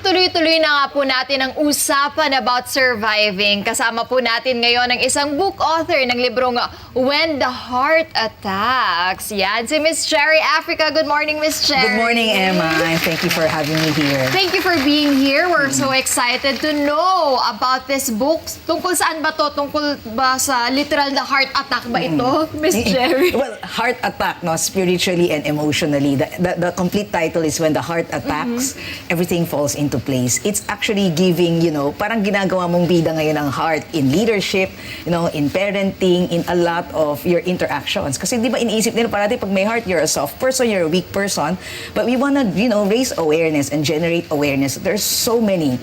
Tinutuloy-tuloy na nga po natin ang usapan about surviving. Kasama po natin ngayon ang isang book author ng librong When the Heart Attacks. Yan, si Miss Cherry Africa. Good morning, Miss Cherry. Good morning, Emma. And thank you for having me here. Thank you for being here. We're so excited to know about this book. Tungkol saan ba to? Tungkol ba sa literal na heart attack ba ito, Miss Cherry? Well, heart attack, no, spiritually and emotionally. The complete title is When the Heart Attacks, Everything Falls into Place. It's actually giving, parang ginagawa mong bida ngayon ang heart in leadership, in parenting, in a lot of your interactions. Kasi di ba iniisip nila parati pag may heart, you're a soft person, you're a weak person. But we wanna, raise awareness and generate awareness. There's so many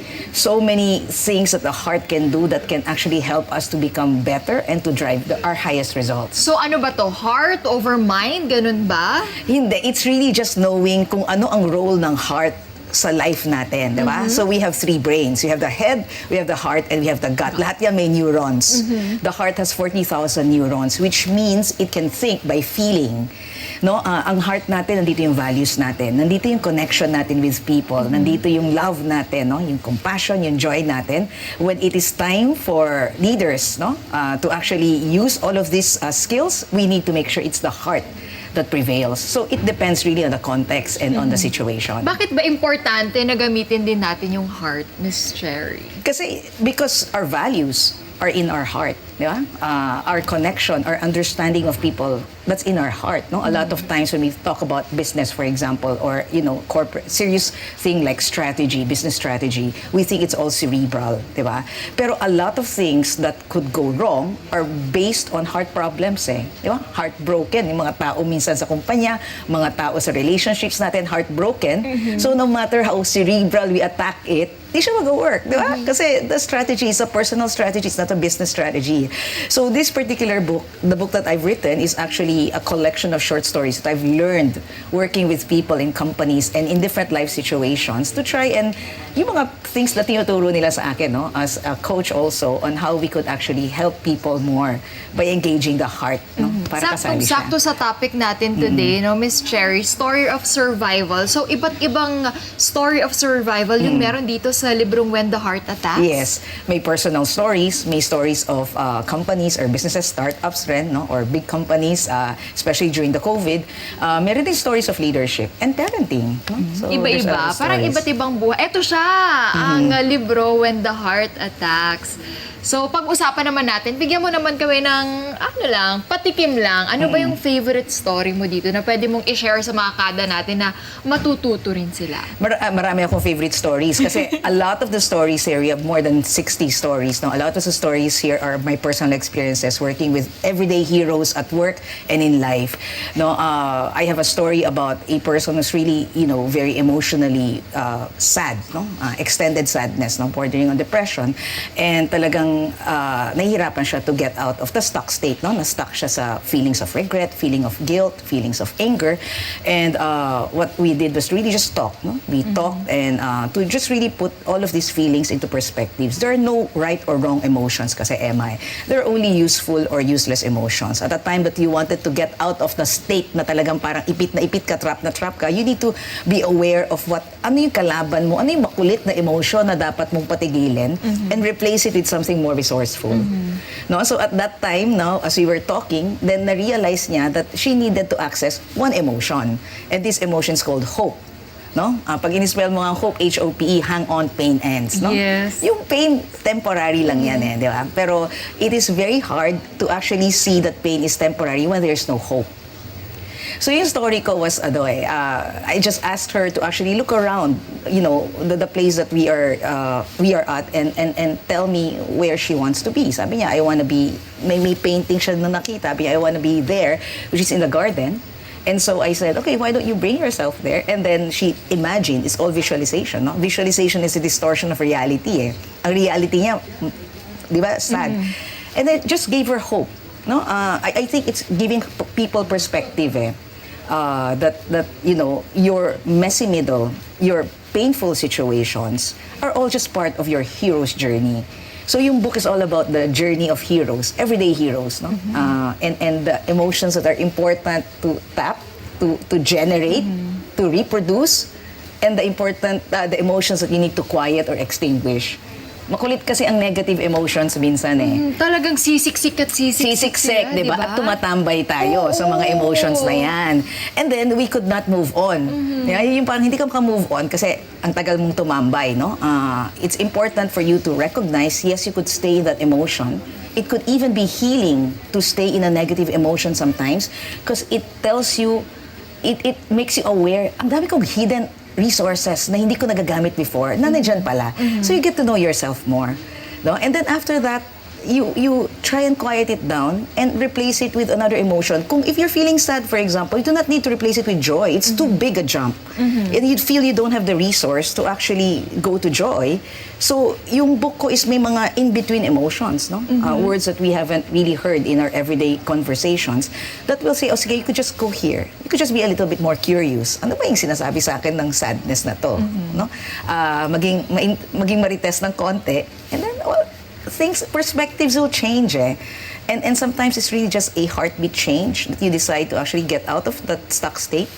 things that the heart can do that can actually help us to become better and to drive our highest results. So ano ba to? Heart over mind? Ganun ba? Hindi. It's really just knowing kung ano ang role ng heart sa life natin, di ba? So we have three brains. We have the head, we have the heart, and we have the gut. Lahat yan may neurons. The heart has 40,000 neurons, which means it can think by feeling. No, ang heart natin, nandito yung values natin. Nandito yung connection natin with people. Nandito yung love natin, no? Yung compassion, yung joy natin. When it is time for leaders, to actually use all of these skills, we need to make sure it's the heart that prevails. So it depends really on the context and on the situation. Bakit ba importante na gamitin din natin yung heart, Miss Cherry? Because our values are in our heart, di ba? Our connection, our understanding of people, that's in our heart. No, a lot of times when we talk about business, for example, or corporate serious thing like strategy, business strategy, we think it's all cerebral, di ba? Pero a lot of things that could go wrong are based on heart problems, di ba? Heartbroken, yung mga tao minsan sa kumpanya, mga tao sa relationships natin, heartbroken. So no matter how cerebral we attack it, di siya mag-work, di ba? Kasi the strategy is a personal strategy, it's not a business strategy. So this particular book, the book that I've written, is actually a collection of short stories that I've learned working with people in companies and in different life situations to try and yung mga things na tinuturo nila sa akin, as a coach also, on how we could actually help people more by engaging the heart, para kasali siya. Sakto sa topic natin today, Miss Cherry, story of survival. So iba't ibang story of survival yung meron dito sa librong When the Heart Attacks? Yes. May personal stories, may stories of companies or businesses, startups rin, or big companies, especially during the COVID. Meron din stories of leadership and parenting. So, iba-iba. Parang iba't ibang buhay. Ito siya, ang libro When the Heart Attacks. So, pag-usapan naman natin, bigyan mo naman kami ng, patikim lang. Ano ba yung favorite story mo dito na pwede mong i-share sa mga kada natin na matututo rin sila? Marami akong favorite stories kasi a lot of the stories here, we have more than 60 stories. No? A lot of the stories here are my personal experiences working with everyday heroes at work and in life. No, I have a story about a person who's really, very emotionally sad, extended sadness, bordering on depression, and talagang nahihirapan siya to get out of the stuck state, na-stuck siya sa feelings of regret, feeling of guilt, feelings of anger. And what we did was really just talk. We talked and to just really put all of these feelings into perspectives. There are no right or wrong emotions kasi MI. There are only useful or useless emotions. At the time that you wanted to get out of the state na talagang parang ipit na ipit ka, trap na trap ka, you need to be aware of ano yung kalaban mo, ano yung makulit na emotion na dapat mong patigilin and replace it with something more resourceful. No, so at that time, as we were talking, then na-realize niya that she needed to access one emotion. And this emotion is called hope. No? Pag in-spell mo nga hope, H-O-P-E, hang on, pain ends. No? Yes. Yung pain, temporary lang yan, di ba? Pero it is very hard to actually see that pain is temporary when there's no hope. So yung story ko was, I just asked her to actually look around, the place that we are at and tell me where she wants to be. Sabi niya, I want to be, may painting siya na nakita, sabi niya, I want to be there, which is in the garden. And so I said, okay, why don't you bring yourself there? And then she imagined, it's all visualization, no? Visualization is a distortion of reality, Ang reality niya, di ba, sad. And then just gave her hope, no? I think it's giving people perspective, that your messy middle, your painful situations are all just part of your hero's journey. So yung book is all about the journey of heroes, everyday heroes, and the emotions that are important to tap, to generate, to reproduce, and the emotions that you need to quiet or extinguish. Makulit kasi ang negative emotions minsan eh. Talagang sisiksik at sisiksik Sisiksik, sila, di ba? At tumatambay tayo sa mga emotions na yan. And then, we could not move on. Yung parang hindi ka maka-move on kasi ang tagal mong tumambay, no? It's important for you to recognize, yes, you could stay in that emotion. It could even be healing to stay in a negative emotion sometimes because it tells you, it makes you aware, ang dami kong hidden resources na hindi ko nagagamit before, na nandiyan pala. So you get to know yourself more. No? And then after that, you try and quiet it down and replace it with another emotion. Kung if you're feeling sad, for example, you do not need to replace it with joy. It's too big a jump. And you feel you don't have the resource to actually go to joy. So, yung book ko is may mga in-between emotions, no? Words that we haven't really heard in our everyday conversations that will say, oh, sige, you could just go here. You could just be a little bit more curious. Ano ba yung sinasabi sa akin ng sadness na to? No? Maging marites ng konti. And then, well, perspectives will change eh. And sometimes it's really just a heartbeat change that you decide to actually get out of that stuck state.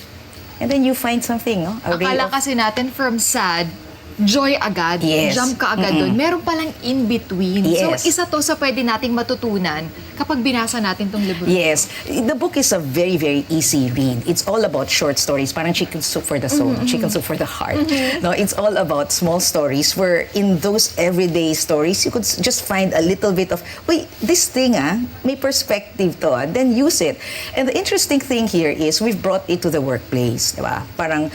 And then you find something, no? Akala kasi natin from sad, joy agad, Yes. jump ka agad doon. Meron palang in-between. Yes. So, isa to sa pwede nating matutunan kapag binasa natin tong libro. Yes. The book is a very, very easy read. It's all about short stories. Parang chicken soup for the soul, chicken soup for the heart. No, it's all about small stories where in those everyday stories, you could just find a little bit of, wait, this thing may perspective to, then use it. And the interesting thing here is we've brought it to the workplace, di ba? Parang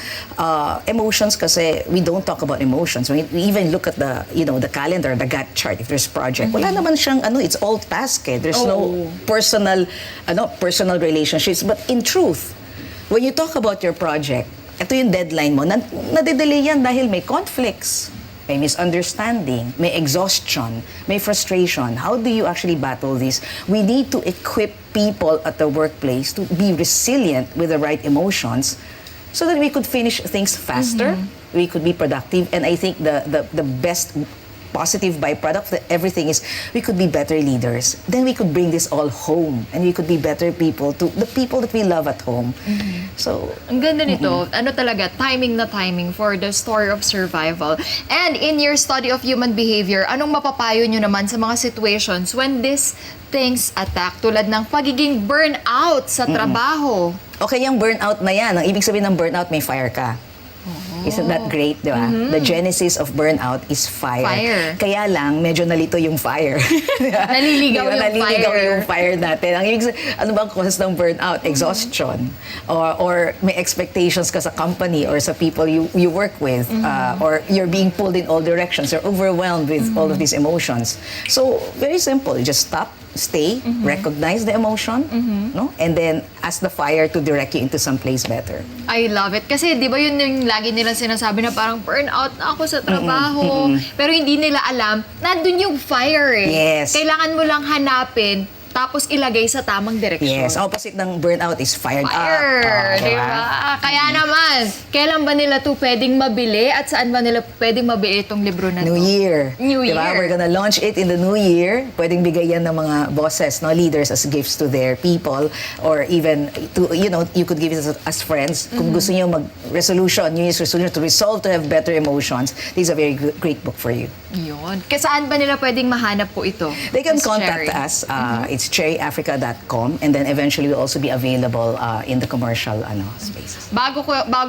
emotions kasi we don't talk about emotions. We even look at the calendar, the Gantt chart, if there's project. Wala naman siyang, it's all task eh. There's no personal relationships. But in truth, when you talk about your project, ito yung deadline mo, nade-delay yan dahil may conflicts, may misunderstanding, may exhaustion, may frustration. How do you actually battle this? We need to equip people at the workplace to be resilient with the right emotions so that we could finish things faster, we could be productive, and I think the best positive byproduct of everything is we could be better leaders. Then we could bring this all home and we could be better people to the people that we love at home. So, ang ganda nito, ano talaga, timing na timing for the story of survival. And in your study of human behavior, anong mapapayo nyo naman sa mga situations when these things attack, tulad ng pagiging burnout sa trabaho? okay, yung burnout na yan. Ang ibig sabihin ng burnout, may fire ka. Isn't that great, di ba? The genesis of burnout is fire. Kaya lang, medyo nalito yung fire. Naliligaw yung Naliligaw fire. yung fire natin. Ano bang cause ng burnout? Exhaustion. Or may expectations ka sa company or sa people you work with. Or you're being pulled in all directions. You're overwhelmed with all of these emotions. So, very simple. You just stop, stay, recognize the emotion, no? And then ask the fire to direct you into some place better. I love it. Kasi di ba yun yung lagi nilang sinasabi na parang burnout na ako sa trabaho. Pero hindi nila alam, nandun yung fire eh. Yes. Kailangan mo lang hanapin, tapos ilagay sa tamang direksyon. Yes, opposite ng burnout is fired Fire! up. Di ba? Kaya naman, kailan ba nila to pwedeng mabili at saan ba nila pwedeng mabili itong libro na to? New Year. New Diba? Year. We're gonna launch it in the new year. Pwedeng bigay yan ng mga bosses, no, leaders as gifts to their people, or even to, you could give it as friends. Kung gusto niyo mag-resolution, New Year's resolution to resolve to have better emotions, this is a very great book for you. Yun. Kaya saan ba nila pwedeng mahanap po ito? They can Miss contact Cherry? us. It's cherryafrica.com, and then eventually we'll also be available in the commercial spaces. Bago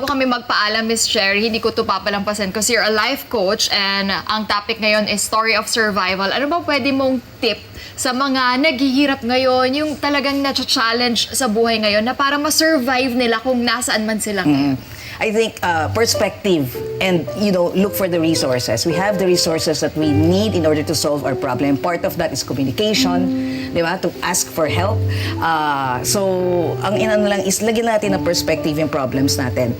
kami magpaalam, Miss Cherry, hindi ko ito papalampasin kasi you're a life coach and ang topic ngayon is story of survival. Ano ba pwede mong tip sa mga naghihirap ngayon, yung talagang na-challenge sa buhay ngayon na para ma-survive nila kung nasaan man sila ngayon? I think perspective and, look for the resources. We have the resources that we need in order to solve our problem. Part of that is communication, di ba? To ask for help. So, ang inano lang is lagyan natin ng perspective yung problems natin.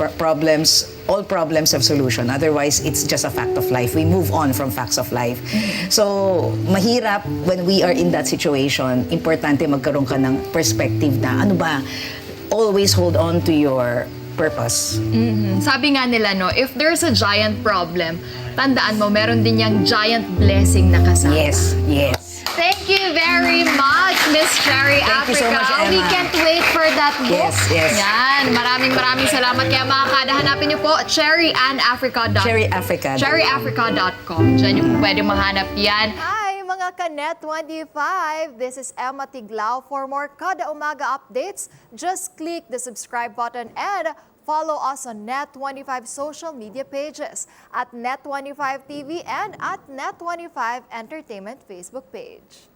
All problems have solution. Otherwise, it's just a fact of life. We move on from facts of life. So, mahirap when we are in that situation. Importante magkaroon ka ng perspective na, ano ba, always hold on to your purpose. Sabi nga nila, no, if there's a giant problem, tandaan mo, meron din yung giant blessing na kasama. Yes, yes. Thank you very much, Miss Cherry Thank you Africa. so much, Emma. We can't wait for that book. Yes. Yan. Maraming salamat. Kaya mga kada, hanapin niyo po cherryandafrica.com. Cherryafrica. cherryafrica.com. Diyan niyo po pwede mahanap yan. Hi mga Kanet 25! This is Emma Tiglao. For more Kada Umaga updates, just click the subscribe button and follow us on Net25 social media pages at Net25 TV and at Net25 Entertainment Facebook page.